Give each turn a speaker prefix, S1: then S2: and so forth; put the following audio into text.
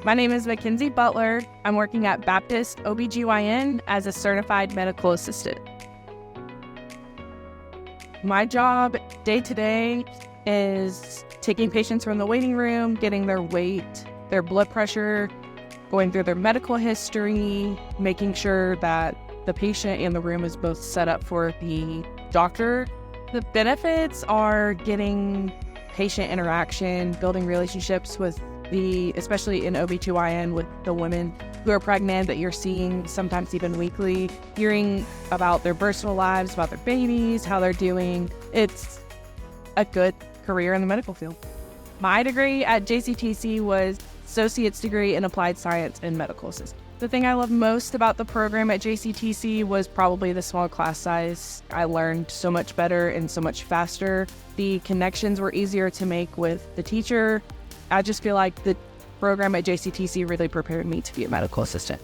S1: My name is Mackenzie Butler. I'm working at Baptist OBGYN as a certified medical assistant. My job day to day is taking patients from the waiting room, getting their weight, their blood pressure, going through their medical history, making sure that the patient and the room is both set up for the doctor. The benefits are getting patient interaction, building relationships with especially in OB/GYN with the women who are pregnant that you're seeing sometimes even weekly, hearing about their personal lives, about their babies, how they're doing. It's a good career in the medical field. My degree at JCTC was associate's degree in applied science and medical assistant. The thing I love most about the program at JCTC was probably the small class size. I learned so much better and so much faster. The connections were easier to make with the teacher. I just feel like the program at JCTC really prepared me to be a medical assistant.